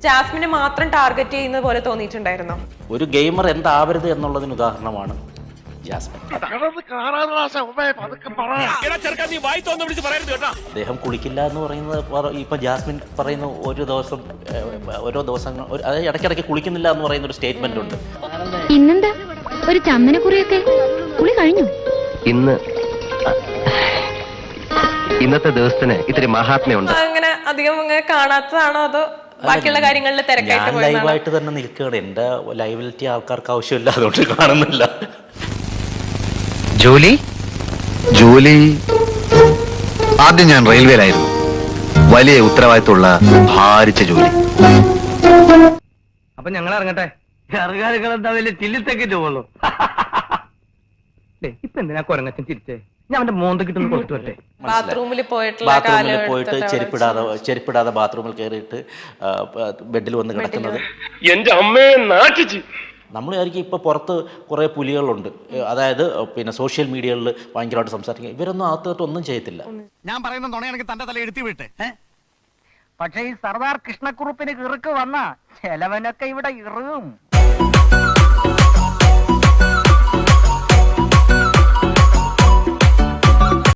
ജാസ്മിനെ മാത്രം ടാർഗറ്റ് ചെയ്യുന്ന പോലെ തോന്നിയിട്ടുണ്ടായിരുന്നോ? ഒരു ഗെയിമർ എന്താവരുത് എന്നുള്ളതിന് ഉദാഹരണമാണ് ജാസ്മിൻ. അദ്ദേഹം കുളിക്കില്ല എന്ന് പറയുന്നത് ഇപ്പൊ ജാസ്മിൻ പറയുന്ന ഓരോ ദിവസങ്ങൾ അതായത് ഇടയ്ക്കിടയ്ക്ക് കുളിക്കുന്നില്ല എന്ന് പറയുന്ന ഒരു സ്റ്റേറ്റ്മെന്റ് ഉണ്ട്. ഇന്നെന്താ ഒരു ചന്ദനക്കുറിയൊക്കെ കുളി കഴിഞ്ഞു? ഇന്നത്തെ ദിവസത്തിന് ഇത്തിരി മഹാത്മ്യമുണ്ട്. അങ്ങനെ അധികം കാണാത്തതാണോ അതോ ബാക്കിയുള്ള കാര്യങ്ങളിൽ തിരക്കായിട്ട് ഞാൻ ലൈവായിട്ട് തന്നെ നിൽക്കുകയാണ്. എന്റെ ലൈവിലിറ്റി ആൾക്കാർക്ക് ആവശ്യമില്ല, അതുകൊണ്ട് കാണുന്നില്ല. ജോലി ആദ്യം ഞാൻ റെയിൽവേയിലായിരുന്നു. വലിയ ഉത്തരവാദിത്തമുള്ള ഭാരിച്ച ജോലി. അപ്പൊ ഞങ്ങൾ ഇറങ്ങട്ടെ. ഇറങ്ങാൻ എന്താ വലിയ ചില്ലിത്തേക്കിട്ട് പോകുന്നു. ഇപ്പൊ എന്തിനാ കൊരങ്ങച്ചൻ ചിരിച്ചേ? ഞാൻ അവന്റെ മോന്ത കിട്ടുന്ന കൊടുത്തു വരട്ടെ. ബാത്റൂമിൽ പോയിട്ട് ചെരുപ്പിടാതെ ബാത്റൂമിൽ കയറിയിട്ട് ബെഡിൽ വന്ന് കിടക്കുന്നത്. എന്റെ അമ്മയെ നാട്ടിച്ച് നമ്മൾ വിചാരിക്കും ഇപ്പൊ പുറത്ത് കുറെ പുലികളുണ്ട്, അതായത് പിന്നെ സോഷ്യൽ മീഡിയകളിൽ ഭയങ്കരമായിട്ട് സംസാരിക്കുക. ഇവരൊന്നും അകത്തോട്ട് ഒന്നും ചെയ്യത്തില്ല. ഞാൻ പറയുന്ന നുണയാണെങ്കിൽ തന്റെ തല എടുത്തി വിട്ട്. പക്ഷെ ഈ സർദാർ കൃഷ്ണക്കുറുപ്പിന് കിറുക്ക് വന്ന ചെലവനൊക്കെ ഇവിടെ ഇറും.